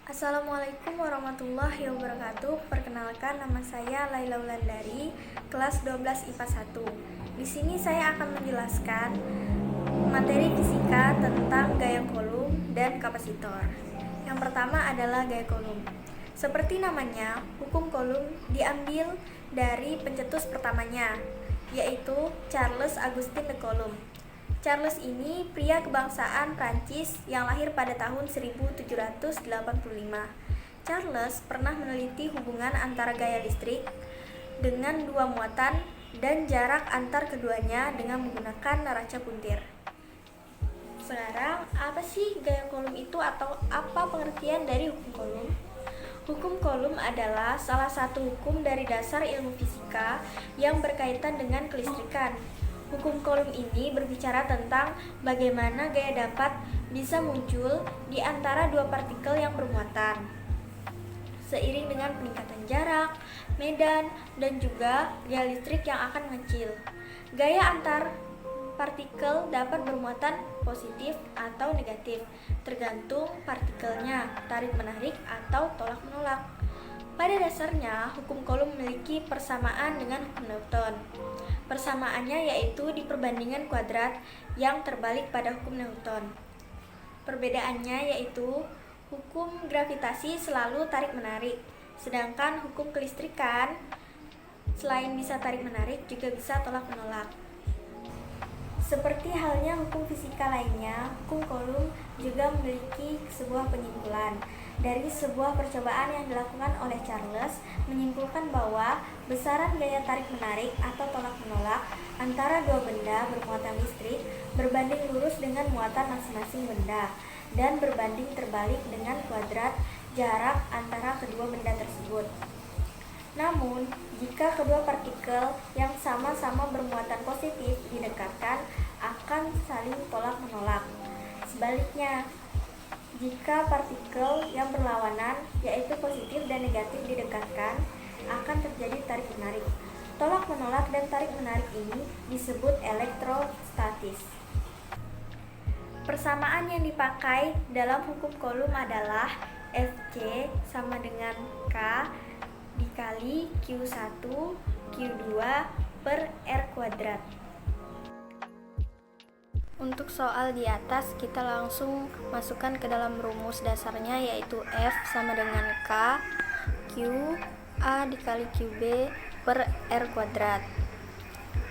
Assalamualaikum warahmatullahi wabarakatuh. Perkenalkan, nama saya Laila Wulandari, kelas 12 IPA 1. Di sini saya akan menjelaskan materi fisika tentang gaya Coulomb dan kapasitor. Yang pertama adalah gaya Coulomb. Seperti namanya, hukum Coulomb diambil dari pencetus pertamanya, yaitu Charles Augustin de Coulomb. Charles ini pria kebangsaan Prancis yang lahir pada tahun 1785. Charles pernah meneliti hubungan antara gaya listrik dengan dua muatan dan jarak antar keduanya dengan menggunakan neraca puntir. Sekarang, apa sih gaya Coulomb itu atau apa pengertian dari hukum Coulomb? Hukum Coulomb adalah salah satu hukum dari dasar ilmu fisika yang berkaitan dengan kelistrikan. Hukum Coulomb ini berbicara tentang bagaimana gaya dapat bisa muncul di antara dua partikel yang bermuatan, seiring dengan peningkatan jarak, medan, dan juga gaya listrik yang akan mengecil. Gaya antar partikel dapat bermuatan positif atau negatif, tergantung partikelnya, tarik-menarik atau tolak-menolak. Pada dasarnya, hukum Coulomb memiliki persamaan dengan hukum Newton. Persamaannya yaitu di perbandingan kuadrat yang terbalik pada hukum Newton. Perbedaannya yaitu hukum gravitasi selalu tarik-menarik, sedangkan hukum kelistrikan selain bisa tarik-menarik juga bisa tolak-menolak. Seperti halnya hukum fisika lainnya, hukum Coulomb juga memiliki sebuah penyimpulan. Dari sebuah percobaan yang dilakukan oleh Charles, menyimpulkan bahwa besaran gaya tarik-menarik atau tolak-menolak antara dua benda bermuatan listrik berbanding lurus dengan muatan masing-masing benda dan berbanding terbalik dengan kuadrat jarak antara kedua benda tersebut. Namun, jika kedua partikel yang sama-sama bermuatan positif didekatkan, akan saling tolak-menolak. Sebaliknya, jika partikel yang berlawanan, yaitu positif dan negatif didekatkan, akan terjadi tarik-menarik. Tolak-menolak dan tarik-menarik ini disebut elektrostatis. Persamaan yang dipakai dalam hukum Coulomb adalah Fc sama dengan K dikali Q1 Q2 per R kuadrat. Untuk soal di atas, kita langsung masukkan ke dalam rumus dasarnya, yaitu F sama dengan K Q A dikali QB per R kuadrat.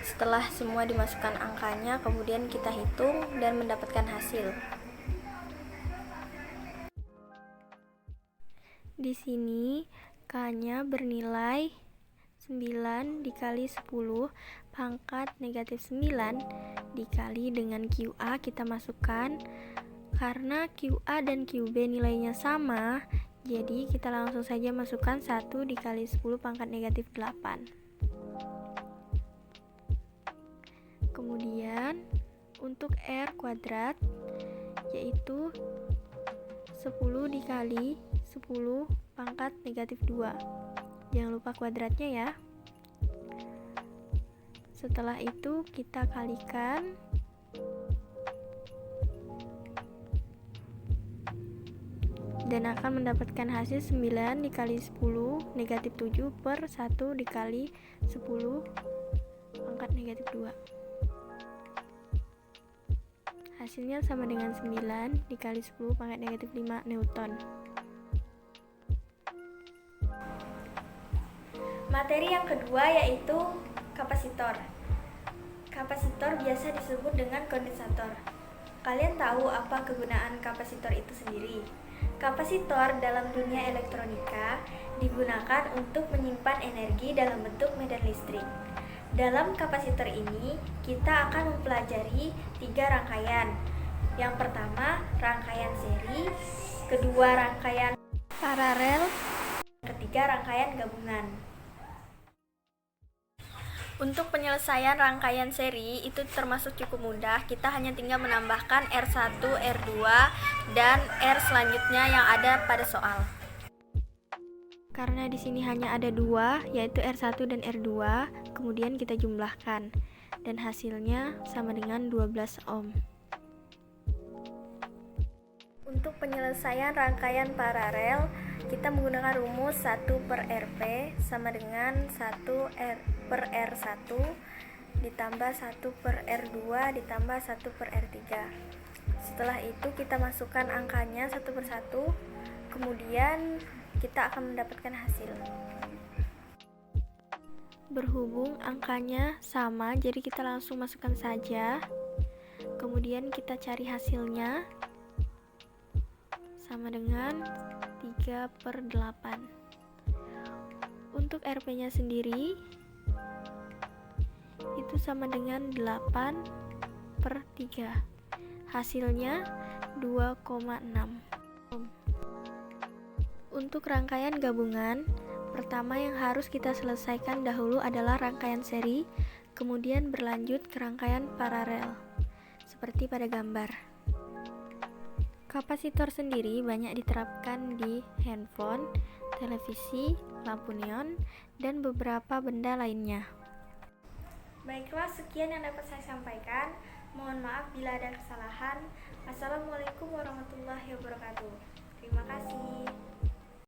Setelah semua dimasukkan angkanya, kemudian kita hitung dan mendapatkan hasil. Di sini K-nya bernilai 9 dikali 10 pangkat negatif 9 dikali dengan QA kita masukkan. Karena QA dan QB nilainya sama, jadi kita langsung saja masukkan 1 dikali 10 pangkat negatif 8. Kemudian untuk R kuadrat yaitu 10 dikali 10 pangkat negatif 2. Jangan lupa kuadratnya ya. Setelah itu kita kalikan dan akan mendapatkan hasil 9 dikali 10 negatif 7 per 1 dikali 10 pangkat negatif 2. Hasilnya sama dengan 9 dikali 10 pangkat negatif 5 Newton. Materi yang kedua yaitu kapasitor. Kapasitor biasa disebut dengan kondensator. Kalian tahu apa kegunaan kapasitor itu sendiri? Kapasitor dalam dunia elektronika digunakan untuk menyimpan energi dalam bentuk medan listrik. Dalam kapasitor ini, kita akan mempelajari 3 rangkaian. Yang pertama, rangkaian seri, kedua rangkaian paralel, ketiga rangkaian gabungan. Untuk penyelesaian rangkaian seri itu termasuk cukup mudah. Kita hanya tinggal menambahkan R1, R2, dan R selanjutnya yang ada pada soal. Karena di sini hanya ada 2, yaitu R1 dan R2, kemudian kita jumlahkan dan hasilnya sama dengan 12 ohm. Untuk penyelesaian rangkaian paralel, kita menggunakan rumus 1/RP sama dengan 1/R1 ditambah 1/R2 ditambah 1/R3. Setelah itu kita masukkan angkanya satu persatu, kemudian kita akan mendapatkan hasil. Berhubung angkanya sama, jadi kita langsung masukkan saja. Kemudian kita cari hasilnya, sama dengan 3/8. Untuk RP-nya sendiri itu sama dengan 8/3. Hasilnya 2,6. Untuk rangkaian gabungan, pertama yang harus kita selesaikan dahulu adalah rangkaian seri, kemudian berlanjut ke rangkaian paralel, seperti pada gambar. Kapasitor sendiri banyak diterapkan di handphone, televisi, lampu neon, dan beberapa benda lainnya. Baiklah, sekian yang dapat saya sampaikan. Mohon maaf bila ada kesalahan. Assalamualaikum warahmatullahi wabarakatuh. Terima kasih.